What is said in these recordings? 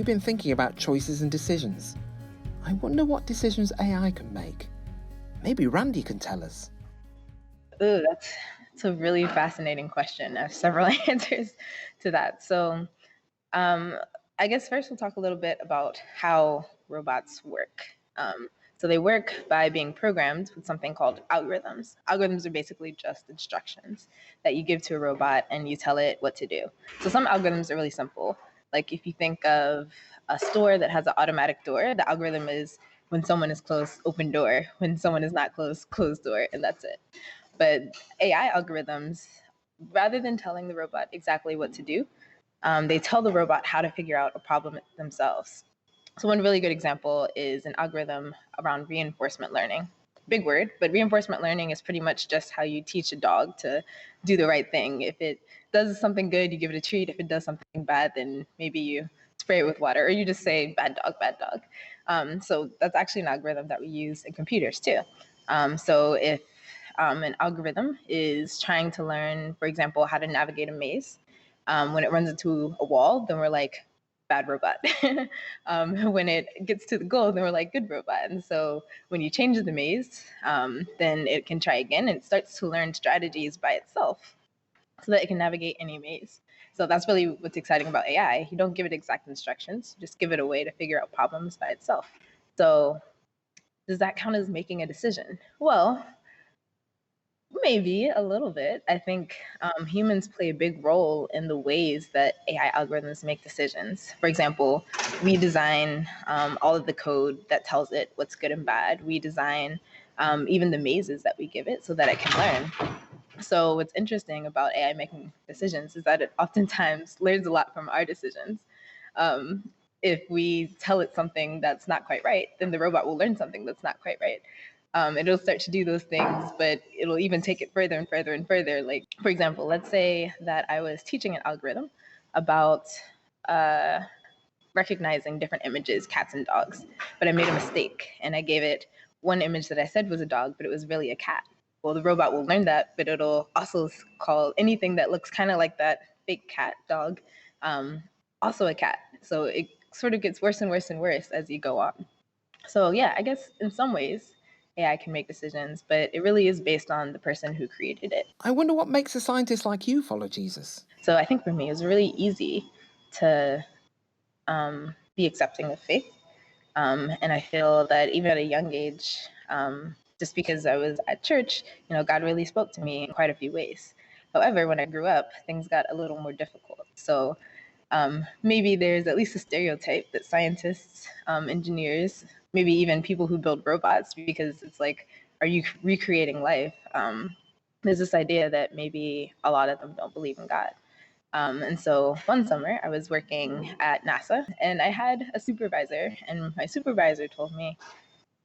been thinking about choices and decisions. I wonder what decisions AI can make. Maybe Randy can tell us. Ooh, that's a really fascinating question. I have several answers to that. So, I guess first we'll talk a little bit about how robots work. So they work by being programmed with something called algorithms. Algorithms are basically just instructions that you give to a robot and you tell it what to do. So some algorithms are really simple. Like if you think of a store that has an automatic door, the algorithm is when someone is close, open door. When someone is not close, close door, and that's it. But AI algorithms, rather than telling the robot exactly what to do, they tell the robot how to figure out a problem themselves. So one really good example is an algorithm around reinforcement learning. Big word, but reinforcement learning is pretty much just how you teach a dog to do the right thing. If it does something good, you give it a treat. If it does something bad, then maybe you spray it with water, or you just say bad dog, bad dog. So that's actually an algorithm that we use in computers too. So if an algorithm is trying to learn, for example, how to navigate a maze, when it runs into a wall, then we're like, bad robot. When it gets to the goal, then we're like, good robot. And so when you change the maze, then it can try again and it starts to learn strategies by itself so that it can navigate any maze. So that's really what's exciting about AI. You don't give it exact instructions, you just give it a way to figure out problems by itself. So does that count as making a decision? Well, maybe a little bit. I think humans play a big role in the ways that AI algorithms make decisions. For example, we design all of the code that tells it what's good and bad. We design even the mazes that we give it so that it can learn. So what's interesting about AI making decisions is that it oftentimes learns a lot from our decisions. If we tell it something that's not quite right, then the robot will learn something that's not quite right. It'll start to do those things, but it'll even take it further and further and further. Like, for example, let's say that I was teaching an algorithm about recognizing different images, cats and dogs, but I made a mistake and I gave it one image that I said was a dog, but it was really a cat. Well, the robot will learn that, but it'll also call anything that looks kind of like that fake cat dog also a cat. So it sort of gets worse and worse and worse as you go on. So yeah, I guess in some ways AI can make decisions, but it really is based on the person who created it. I wonder what makes a scientist like you follow Jesus. So I think for me, it was really easy to be accepting of faith. And I feel that even at a young age, just because I was at church, God really spoke to me in quite a few ways. However, when I grew up, things got a little more difficult. So maybe there's at least a stereotype that scientists, engineers, maybe even people who build robots, because it's like, are you recreating life? There's this idea that maybe a lot of them don't believe in God. And so one summer I was working at NASA and I had a supervisor, and my supervisor told me,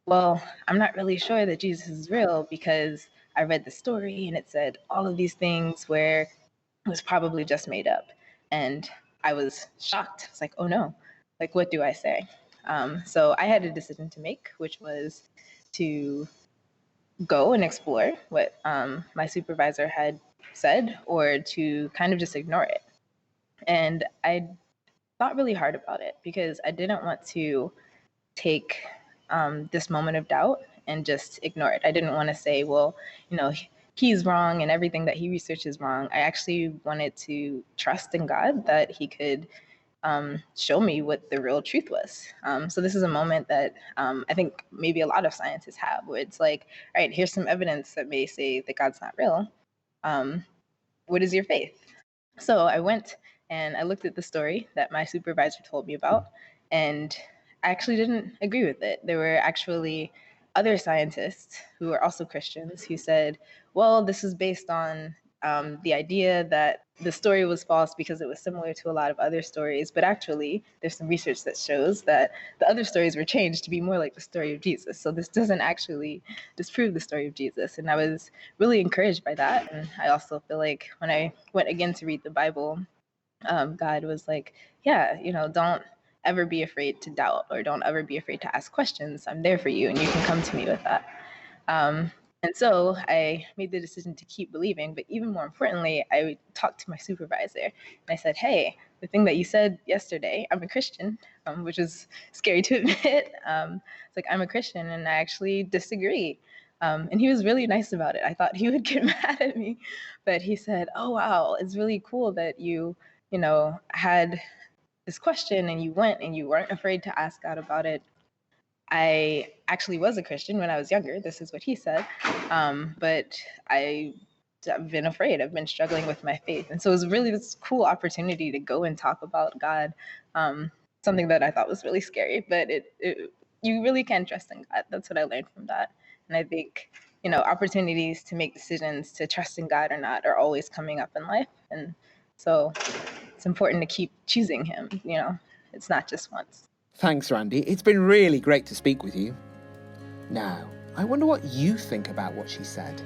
well, I'm not really sure that Jesus is real because I read the story and it said all of these things where it was probably just made up. And I was shocked. I was like, oh no, like, what do I say? So I had a decision to make, which was to go and explore what my supervisor had said or to kind of just ignore it. And I thought really hard about it because I didn't want to take this moment of doubt and just ignore it. I didn't want to say, well, he's wrong and everything that he researched is wrong. I actually wanted to trust in God that he could show me what the real truth was. So this is a moment that I think maybe a lot of scientists have, where it's like, all right, here's some evidence that may say that God's not real. What is your faith? So I went and I looked at the story that my supervisor told me about, and I actually didn't agree with it. There were actually other scientists who were also Christians who said, well, this is based on the idea that the story was false because it was similar to a lot of other stories, but actually there's some research that shows that the other stories were changed to be more like the story of Jesus. So this doesn't actually disprove the story of Jesus. And I was really encouraged by that. And I also feel like when I went again to read the Bible, God was like, yeah, don't ever be afraid to doubt or don't ever be afraid to ask questions. I'm there for you and you can come to me with that. And so I made the decision to keep believing, but even more importantly, I talked to my supervisor and I said, hey, the thing that you said yesterday, I'm a Christian, which is scary to admit. It's like, I'm a Christian and I actually disagree. And he was really nice about it. I thought he would get mad at me, but he said, oh, wow, it's really cool that you had this question and you went and you weren't afraid to ask God about it. I actually was a Christian when I was younger. This is what he said. But I've been afraid. I've been struggling with my faith. And so it was really this cool opportunity to go and talk about God, something that I thought was really scary. But you really can trust in God. That's what I learned from that. And I think, opportunities to make decisions to trust in God or not are always coming up in life. And so it's important to keep choosing him. It's not just once. Thanks, Randi. It's been really great to speak with you. Now, I wonder what you think about what she said.